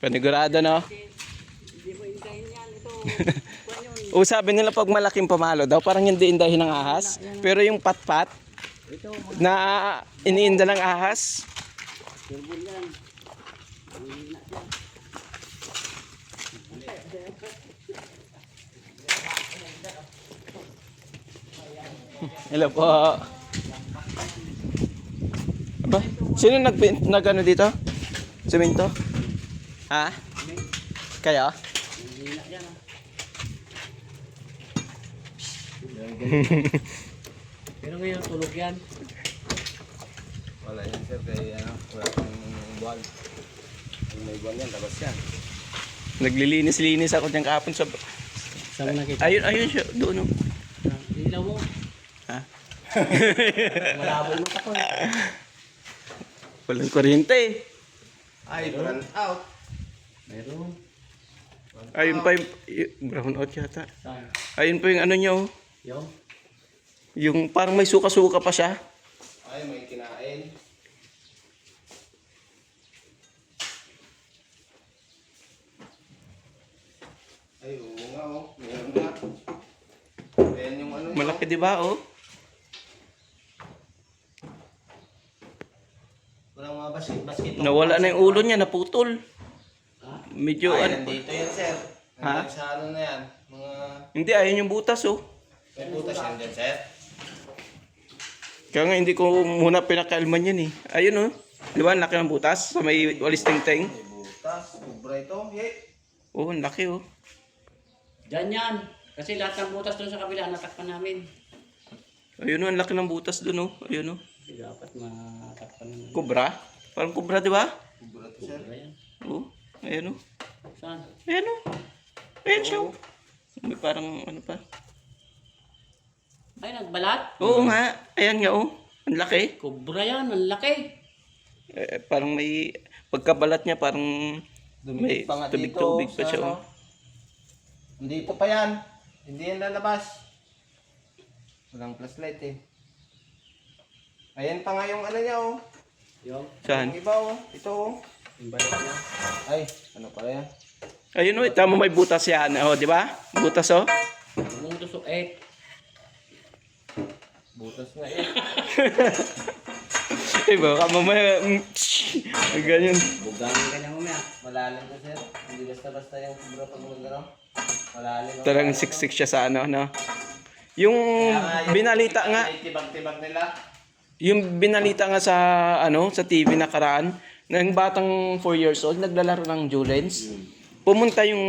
Panigurado, no? Hindi mo intayin yan. Ito, O sabi nila pag malaking pamalo daw, parang hindi indahin ng ahas. Pero yung patpat ito, na iniinda ng ahas, turbol yan. hello po. Aba, sino nag ano dito? Semento? Ha? Kaya? Hihina yan ah. Pero ngayon tulog yan. Wala yan sir, kaya ano, wala pang buwan. Kung may buwan yan, labas yan. Naglilinis-linis ako dyan kahapon sa... Saan mo nakita? Ayun siya, doon. Oh. Ilaw mo. Ha? Malabo yung mata ko eh. Walang kuryente eh. Ay, run out. Meron. Ayun pa yung brown out yata. Saan? Ayun pa yung ano niya oh. Yung? Yung parang may suka-suka pa siya. Ay, may kinain. Ay, oo nga oh. Meron nga. Ayan yung ano Malaki di ba oh? Walang mga basket. Nawala na yung ulo niya, naputol. Ha? Medyo Ay, ano. nandito yan sir. Ha? Nandito sa ano na yan. Mga... Hindi, ayun yung butas oh. May butas yan dyan sir. Kaya nga hindi ko muna pinakailman yan eh. Ayun oh. Di ba, ang laki ng butas sa may walis ting-ting. May butas. Kubra ito. Hey. Oh, ang laki oh. Diyan yan. Kasi lahat ng butas doon sa kabila natakpan namin. Ayun oh, ang laki ng butas dun oh. Ayun oh. Kasi dapat matakpan namin. Kubra? Parang kubra di ba? Kubra ito sir. Kubra yan. Oh, ayun oh. Saan? Ayan o. Ayan siya o. May parang ano pa. Ay, nagbalat? Oo nga. Ayan nga o. Ang laki. Kubra yan, ang laki. Parang may pagkabalat niya parang may Dumikit pa nga tubig-tubig dito pa siya sa o. ano. Dito pa yan. Hindi yan lalabas. Walang flashlight eh. Ayan pa nga yung ano niya oh. Yung, Saan? Yung iba oh. Ito oh. yung balat niya. Ay, ano pala yan? Ayun o. Tama may butas yan. O, di ba? Butas o. Yung tusok eh. Butas nga eh. Eh, baka mamaya. Ganyan. Bugangan ka niya mamaya. Malalim to sir. Hindi basta-basta yung kubra pag magano. Malalim. oh. Talagang siksik siya sa ano, no? Yung binalita nga. Tibag-tibag nila. Yung binalita nga sa ano sa TV nakaraan ng batang 4 years old naglalaro ng Julens. Pumunta yung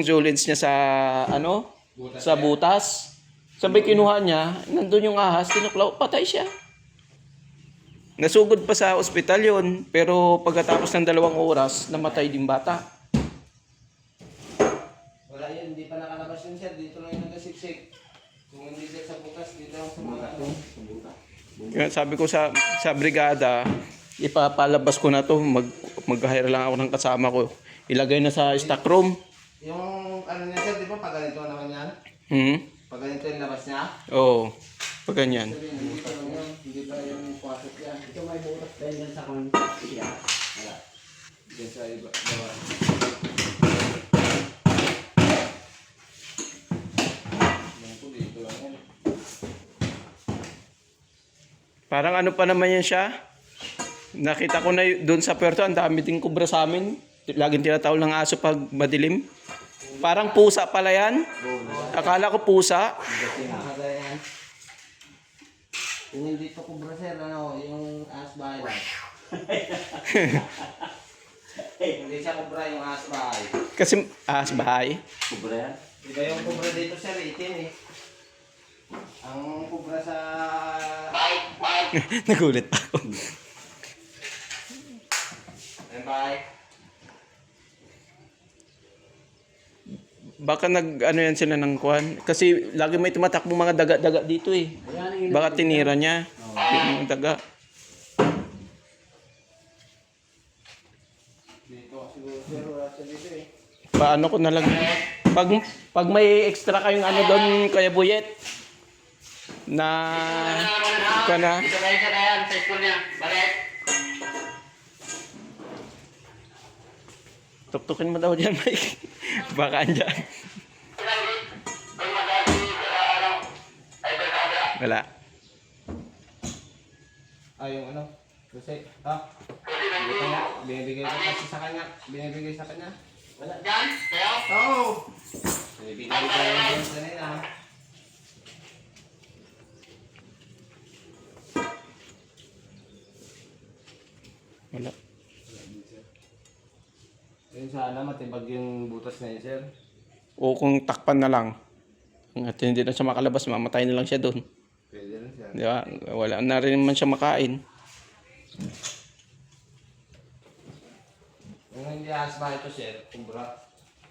Julens niya sa ano sa butas. Sabay kinuha niya, nandun yung ahas, tinuklaw, patay siya. Nasugod pa sa ospital yon, pero pagkatapos ng 2 oras, namatay din bata. Wala yun. Hindi pa nakalabas yun sir. Dito lang yung nagasiksik. Kung hindi sir sa bukas, dito lang sa mga ano. Kaya sabi ko sa brigada, ipapalabas ko na to, mag-hire lang ako ng kasama ko. Ilagay na sa stock room. Yung ano niya sir, di ba pag ganito naman yan? Pag ganito yung labas niya? Oo. Pag ganyan. Sabihin, hindi pa lang yun. Hindi pa yung pasok yan. Ito may butas tayo dyan sa kong siya. Wala. Diyan sa iba. Bawa. Yan po, dito lang yan. Parang ano pa naman yan siya. Nakita ko na doon sa puerto, ang dami ding kubra sa amin. Laging tinatawag ng aso pag madilim. Parang pusa pala yan. Akala ko pusa. Nakada yan. Kung hindi to kubra sir, ano, yung asbahay lang. Hindi siya kubra yung asbahay. Kasi bahay. Kubra yan? Iba yung kubra dito sir, itim eh. Ang kubra sa... Nagulit pa ako. Bye. Baka ano yan sila ng kuhan. Kasi lagi may tumatakbong mga daga-daga dito eh. Ayan, Baka tinira niya. Yung daga. Dito siguro sir, wala siya dito eh. Paano ko na lang. Pag may extra kayong ano doon, Kuya Buyet. Na... Kana. Ito kayo sa kayan, sa school niya. Balik. Tuktukin mo daw dyan, Mike. Baka andyan. Wala. Yung ano? Kasi, ha? Dito nga, binibigay ko kasi sa kanya. Binibigay sa kanya. Wala dyan? Kaya? Oo! Binibigay ko yung kanina. Wala. Ayun sana, matibag yung butas na yun, sir. O kung takpan na lang. At hindi na siya makalabas, mamatay na lang siya doon. Pwede rin, sir. Di ba? Wala na rin man siya makain. Kung hindi asma ito, sir, kumbra.